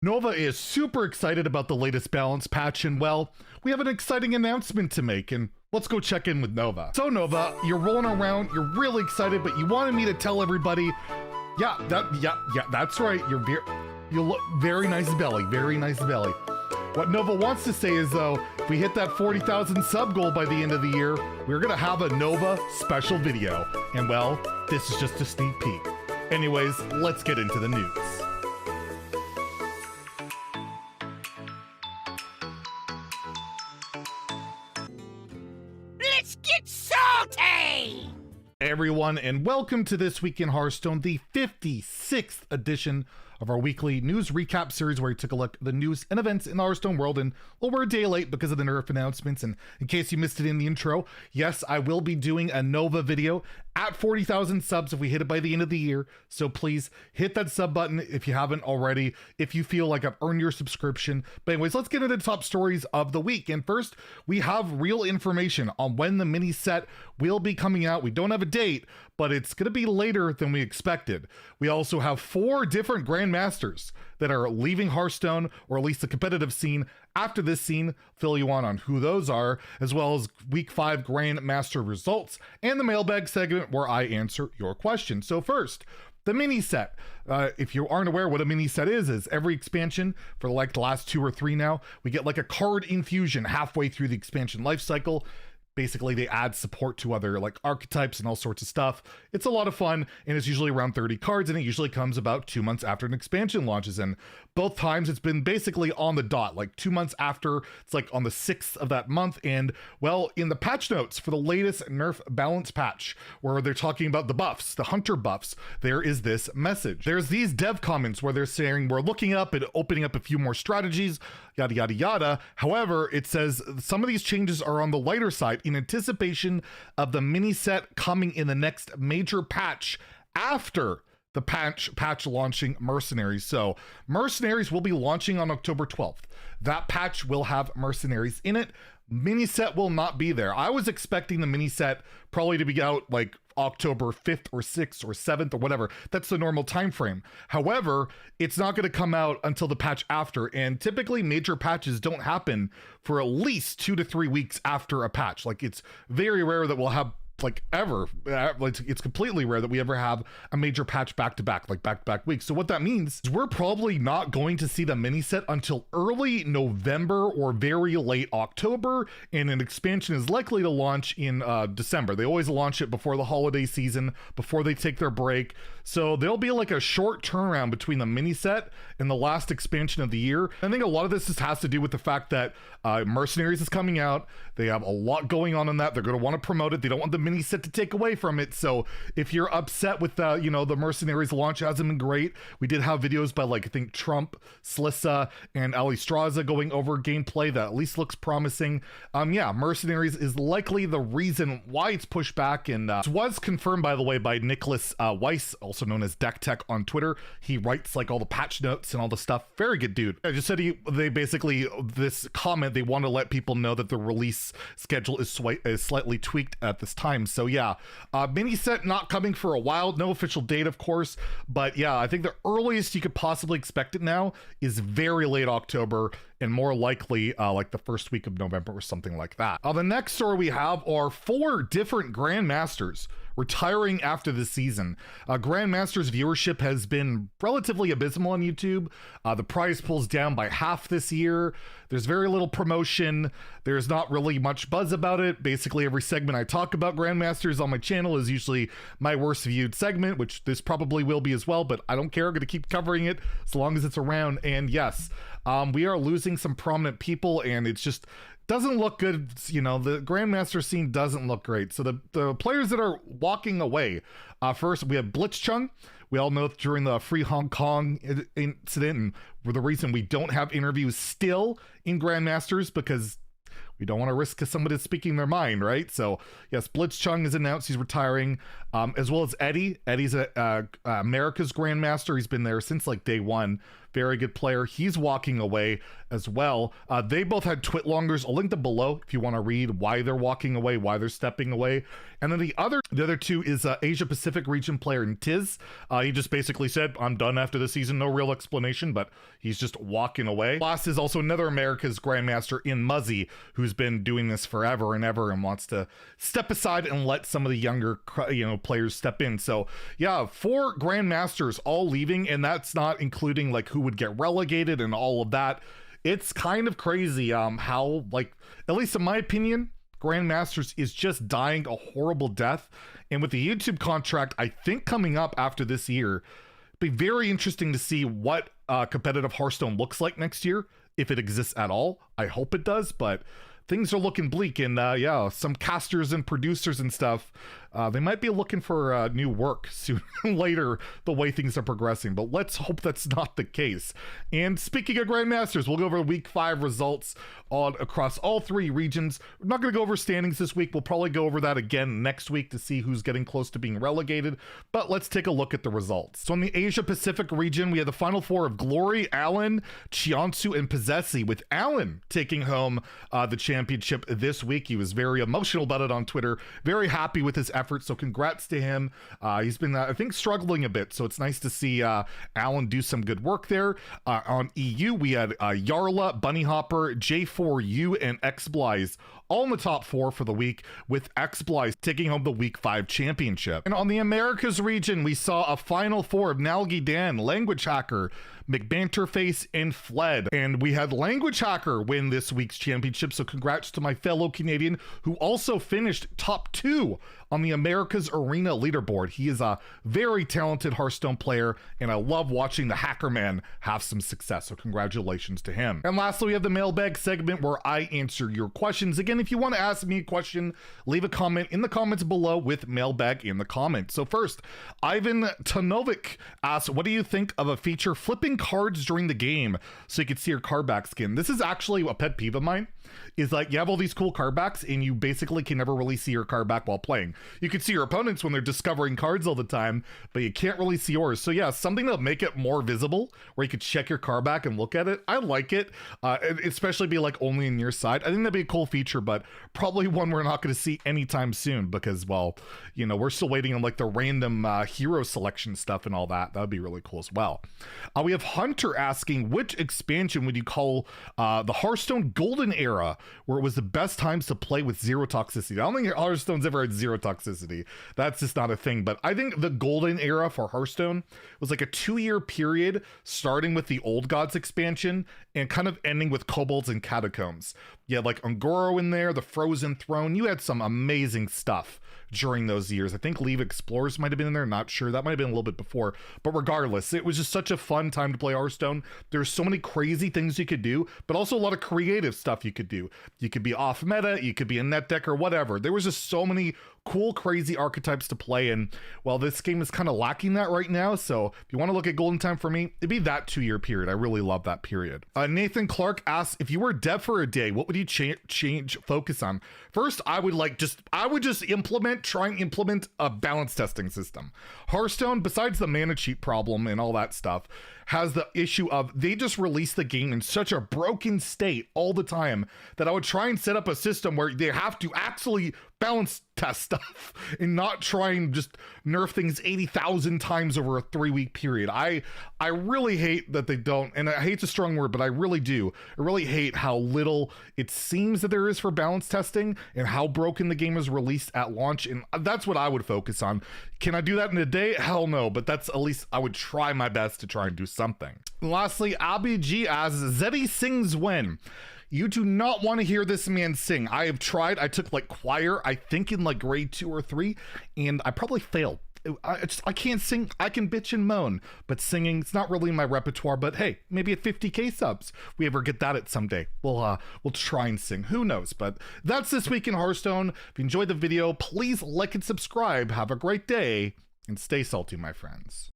Nova is super excited about the latest balance patch, and well, we have an exciting announcement to make, and let's go check in with Nova. So Nova, you're rolling around, you're really excited, but you wanted me to tell everybody, that's right, you look very nice belly, very nice belly. What Nova wants to say is though, if we hit that 40,000 sub goal by the end of the year, we're gonna have a Nova special video. And well, this is just a sneak peek. Anyways, let's get into the news. Let's get salty! Hey everyone, and welcome to This Week in Hearthstone, the 56th edition of our weekly news recap series where we took a look at the news and events in the Hearthstone world. And well, we're a day late because of the nerf announcements, and in case you missed it in the intro, yes, I will be doing a Nova video at 40,000 subs if we hit it by the end of the year. So please hit that sub button if you haven't already, if you feel like I've earned your subscription. But anyways, let's get into the top stories of the week. And first, we have real information on when the mini set will be coming out. We don't have a date, but it's going to be later than we expected. We also have 4 different Grandmasters that are leaving Hearthstone, or at least the competitive scene after this scene. Fill you on who those are, as well as week 5 Grandmaster results and the mailbag segment where I answer your questions. So first, the mini set. If you aren't aware what a mini set is every expansion for like the last 2 or 3 now, we get like a card infusion halfway through the expansion life cycle. Basically, they add support to other like archetypes and all sorts of stuff. It's a lot of fun, and it's usually around 30 cards, and it usually comes about 2 months after an expansion launches. And both times it's been basically on the dot, like 2 months after. It's like on the 6th of that month. And well, in the patch notes for the latest nerf balance patch, where they're talking about the buffs, the hunter buffs, there is this message. There's these dev comments where they're saying we're looking up and opening up a few more strategies, yada yada yada. However, it says some of these changes are on the lighter side in anticipation of the mini set coming in the next major patch after the patch launching Mercenaries. So Mercenaries will be launching on October 12th. That patch will have Mercenaries in it. Mini set will not be there. I was expecting the mini set probably to be out like October 5th or 6th or 7th or whatever. That's the normal time frame. However, it's not going to come out until the patch after, and typically major patches don't happen for at least 2 to 3 weeks after a patch. Like, it's very rare that we'll have like ever, like it's completely rare that we ever have a major patch back-to-back weeks. So what that means is we're probably not going to see the mini set until early November or very late October, and an expansion is likely to launch in December. They always launch it before the holiday season, before they take their break. So there'll be like a short turnaround between the mini set and the last expansion of the year. I think a lot of this just has to do with the fact that Mercenaries is coming out. They have a lot going on in that. They're going to want to promote it. They don't want the mini set to take away from it. So if you're upset with the, the Mercenaries launch hasn't been great, we did have videos by like, I think Trump, Slissa, and Ali Straza going over gameplay that at least looks promising. Yeah, Mercenaries is likely the reason why it's pushed back, and it was confirmed, by the way, by Nicholas Weiss, also known as Deck Tech on Twitter. He writes like all the patch notes and all the stuff. Very good dude. I just said they basically, this comment, they want to let people know that the release schedule is slightly tweaked at this time. So yeah, mini set not coming for a while. No official date, of course, but yeah, I think the earliest you could possibly expect it now is very late October, and more likely like the first week of November or something like that. The next story we have are 4 different Grandmasters retiring after the season. Grandmasters viewership has been relatively abysmal on YouTube. The prize pool's down by half this year. There's very little promotion. There's not really much buzz about it. Basically, every segment I talk about Grandmasters on my channel is usually my worst viewed segment, which this probably will be as well, but I don't care. I'm going to keep covering it as long as it's around. And yes, we are losing some prominent people, and it's just doesn't look good. The Grandmaster scene doesn't look great. So the players that are walking away, first we have Blitzchung. We all know during the Free Hong Kong incident, and the reason we don't have interviews still in Grandmasters, because we don't want to risk somebody speaking their mind, right? So yes, Blitzchung is announced he's retiring, as well as Eddie. Eddie's America's Grandmaster. He's been there since like day one. very good player. He's walking away as well. They both had twit longers. I'll link them below if you want to read why they're walking away, why they're stepping away. And then the other two is Asia Pacific region player Tiz. He just basically said, I'm done after the season. No real explanation, but he's just walking away. Last is also another America's Grandmaster in Muzzy, who's been doing this forever and ever and wants to step aside and let some of the younger, players step in. So yeah, 4 Grandmasters all leaving, and that's not including like who would get relegated and all of that. It's kind of crazy how, like, at least in my opinion, Grandmasters is just dying a horrible death. And with the YouTube contract, I think coming up after this year, it'd be very interesting to see what competitive Hearthstone looks like next year, if it exists at all. I hope it does, but things are looking bleak. And yeah, some casters and producers and stuff, they might be looking for new work sooner or later, the way things are progressing, but let's hope that's not the case. And speaking of Grandmasters, we'll go over week 5 results across all 3 regions. We're not going to go over standings this week. We'll probably go over that again next week to see who's getting close to being relegated, but let's take a look at the results. So in the Asia Pacific region, we had the final 4 of Glory, Alan, Chiansu, and Possessi, with Alan taking home the championship this week. He was very emotional about it on Twitter, very happy with his effort, so congrats to him. He's been, I think, struggling a bit, so it's nice to see Alan do some good work there. On EU, we had Yarla, Bunny Hopper, J4U, and Xblize all in the top 4 for the week, with Xblize taking home the week 5 championship. And on the Americas region, we saw a final 4 of Nalgi Dan, Language Hacker, McBanterface, and Fled. And we had Language Hacker win this week's championship, so congrats to my fellow Canadian, who also finished top 2 on the Americas Arena leaderboard. He is a very talented Hearthstone player, and I love watching the Hacker Man have some success, so congratulations to him. And lastly, we have the Mailbag segment where I answer your questions. Again, if you want to ask me a question, leave a comment in the comments below with Mailbag in the comments. So first, Ivan Tanovic asks, what do you think of a feature flipping cards during the game so you can see your card back skin? This is actually a pet peeve of mine, is like you have all these cool card backs and you basically can never really see your card back while playing. You can see your opponents when they're discovering cards all the time, but you can't really see yours. So yeah, something to make it more visible where you could check your card back and look at it. I like it, especially be like only in your side. I think that'd be a cool feature, but probably one we're not going to see anytime soon because, well, we're still waiting on like the random hero selection stuff and all that. That would be really cool as well. We have Hunter asking, which expansion would you call the Hearthstone Golden Era, where it was the best times to play with zero toxicity? I don't think Hearthstone's ever had zero toxicity. That's just not a thing. But I think the Golden Era for Hearthstone was like a 2-year period, starting with the Old Gods expansion and kind of ending with Kobolds and Catacombs. You had like Ungoro in there, the Frozen Throne. You had some amazing stuff during those years. I think Leave Explorers might have been in there, not sure. That might have been a little bit before, but regardless, it was just such a fun time to play Hearthstone. There's so many crazy things you could do, but also a lot of creative stuff you could do. You could be off meta, you could be a net deck or whatever. There was just so many cool, crazy archetypes to play, and well, this game is kind of lacking that right now. So if you want to look at Golden Time for me, it'd be that 2-year period. I really love that period. Nathan Clark asks, if you were dev for a day, what would you change focus on? First, I would just try and implement a balance testing system. Hearthstone, besides the mana cheat problem and all that stuff, has the issue of they just release the game in such a broken state all the time that I would try and set up a system where they have to actually balance test stuff and not try and just nerf things 80,000 times over a 3-week period. I really hate that they don't, and I hate's a strong word, but I really do. I really hate how little it seems that there is for balance testing and how broken the game is released at launch, and that's what I would focus on. Can I do that in a day? Hell no, but that's at least I would try my best to try and do something. And lastly, Abby G asks, Zeddy sings when? You do not want to hear this man sing. I have tried. I took like choir, I think in like grade 2 or 3, and I probably failed. I can't sing. I can bitch and moan, but singing, it's not really my repertoire. But hey, maybe at 50k subs, we ever get that at someday, we'll try and sing. Who knows? But that's this week in Hearthstone. If you enjoyed the video, please like and subscribe. Have a great day and stay salty, my friends.